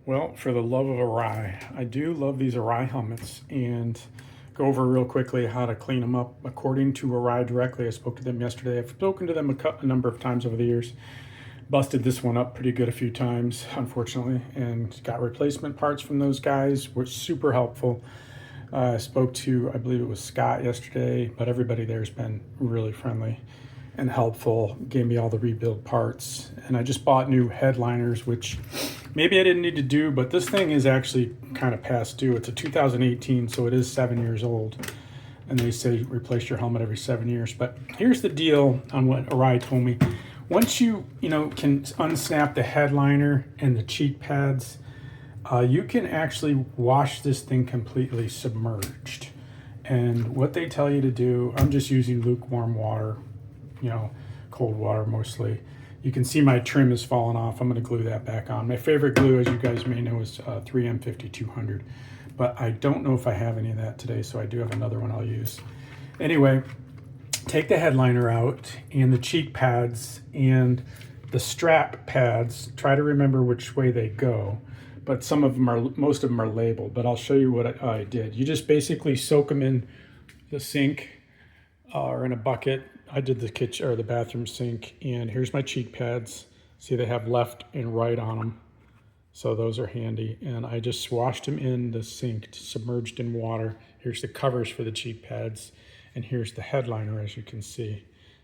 Well, for the love of Arai, I do love these Arai helmets, and go over real quickly how to clean them up according to Arai directly. I spoke to them yesterday. I've spoken to them a number of times over the years. Busted this one up pretty good a few times, unfortunately, and got replacement parts from those guys, which super helpful. I spoke to, I believe it was Scott yesterday, but everybody there's been really friendly and helpful, gave me all the rebuild parts. And I just bought new headliners, which maybe I didn't need to do, but this thing is actually kind of past due. It's a 2018, so it is 7 years old. And they say replace your helmet every 7 years. But here's the deal on what Arai told me. Once you can unsnap the headliner and the cheek pads, you can actually wash this thing completely submerged. And what they tell you to do, I'm just using lukewarm water, cold water mostly. You can see my trim is falling off. I'm going to glue that back on. My favorite glue, as you guys may know, is 3M 5200. But I don't know if I have any of that today, so I do have another one I'll use. Anyway, take the headliner out and the cheek pads and the strap pads. Try to remember which way they go. But most of them are labeled. But I'll show you what I did. You just basically soak them in the sink or in a bucket. I did the kitchen or the bathroom sink, and here's my cheek pads. See, they have left and right on them, so those are handy. And I just washed them in the sink, submerged in water. Here's the covers for the cheek pads, and here's the headliner, as you can see,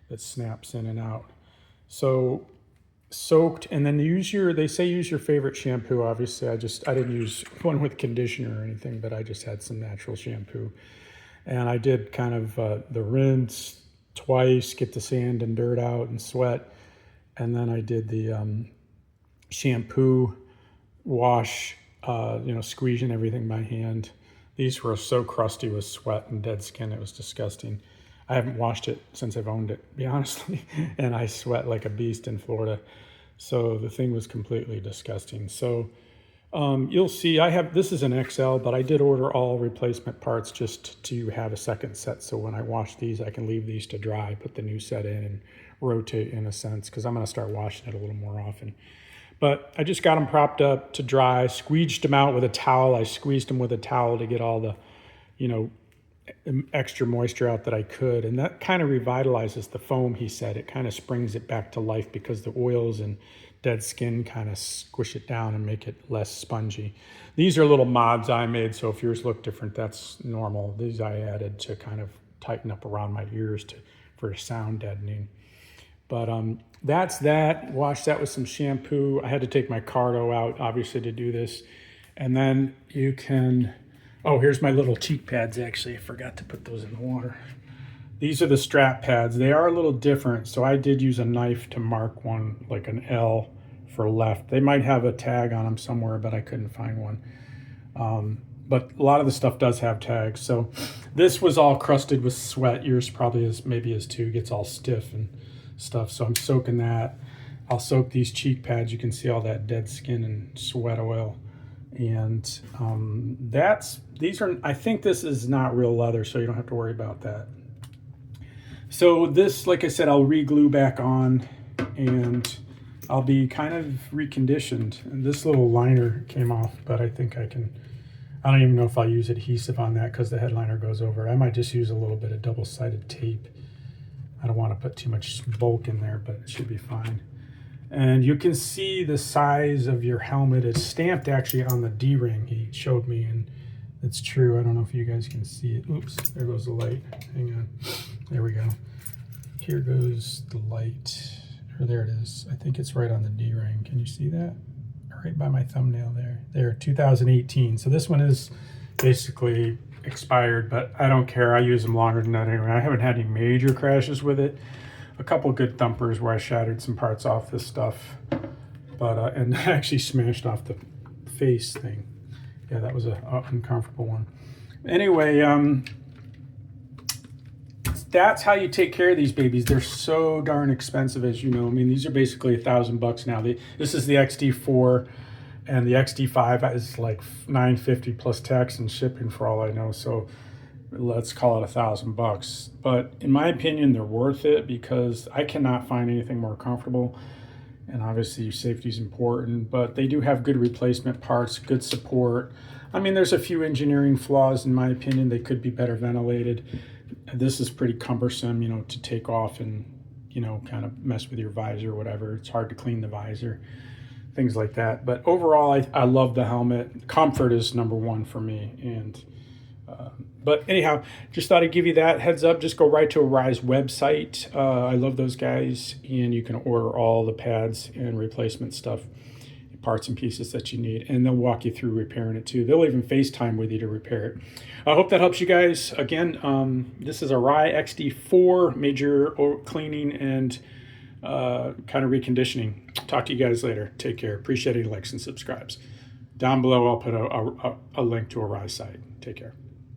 that snaps in and out. So soaked, and then they say use your favorite shampoo. Obviously, I didn't use one with conditioner or anything, but I just had some natural shampoo. And I did kind of the rinse twice, get the sand and dirt out and sweat. And then I did the shampoo wash, squeezing everything by hand. These were so crusty with sweat and dead skin. It was disgusting. I haven't washed it since I've owned it, to be honestly. And I sweat like a beast in Florida. So the thing was completely disgusting. So you'll see, this is an XL, but I did order all replacement parts just to have a second set. So when I wash these, I can leave these to dry, put the new set in and rotate in a sense, because I'm going to start washing it a little more often. But I just got them propped up to dry, squeeged them out with a towel. I squeezed them with a towel to get all the, extra moisture out that I could. And that kind of revitalizes the foam, he said. It kind of springs it back to life because the oils and dead skin kind of squish it down and make it less spongy. These are little mods I made, so if yours look different, that's normal. These I added to kind of tighten up around my ears for sound deadening. But that's that. Wash that with some shampoo. I had to take my Cardo out, obviously, to do this. And then you can... Oh, here's my little cheek pads, actually. I forgot to put those in the water. These are the strap pads. They are a little different, so I did use a knife to mark one, like an L for left. They might have a tag on them somewhere, but I couldn't find one. But a lot of the stuff does have tags. So this was all crusted with sweat. Yours probably maybe is too. Gets all stiff and stuff. So I'm soaking that. I'll soak these cheek pads. You can see all that dead skin and sweat oil. And I think this is not real leather, so you don't have to worry about that. So this, like I said, I'll re-glue back on, and I'll be kind of reconditioned. And this little liner came off, but I think I don't even know if I'll use adhesive on that because the headliner goes over. I might just use a little bit of double-sided tape. I don't want to put too much bulk in there, but it should be fine. And you can see the size of your helmet. It's stamped actually on the D-ring he showed me, and it's true. I don't know if you guys can see it. Oops, there goes the light. Hang on. There we go. Here goes the light. Or there it is. I think it's right on the D-ring. Can you see that? Right by my thumbnail there. There, 2018. So this one is basically expired, but I don't care. I use them longer than that anyway. I haven't had any major crashes with it. A couple good thumpers where I shattered some parts off this stuff, but and actually smashed off the face thing. Yeah, that was an uncomfortable one. Anyway, that's how you take care of these babies. They're so darn expensive, as you know. I mean, these are basically $1,000 now. This is the XD4, and the XD5 is like $950 plus tax and shipping for all I know. So let's call it $1,000. But in my opinion, they're worth it because I cannot find anything more comfortable. and obviously safety is important, but they do have good replacement parts, good support. I mean, there's a few engineering flaws in my opinion. They could be better ventilated. This is pretty cumbersome, you know, to take off and, you know, kind of mess with your visor or whatever. It's hard to clean the visor, things like that. But overall, I love the helmet. Comfort is number one for me. And but anyhow, just thought I'd give you that heads up. Just go right to Arai's website. I love those guys, and you can order all the pads and replacement stuff, parts and pieces that you need, and they'll walk you through repairing it too. They'll even FaceTime with you to repair it. I hope that helps you guys. Again, this is Arai XD4 major cleaning and kind of reconditioning. Talk to you guys later. Take care. Appreciate any likes and subscribes. Down below, I'll put a link to Arai's site. Take care.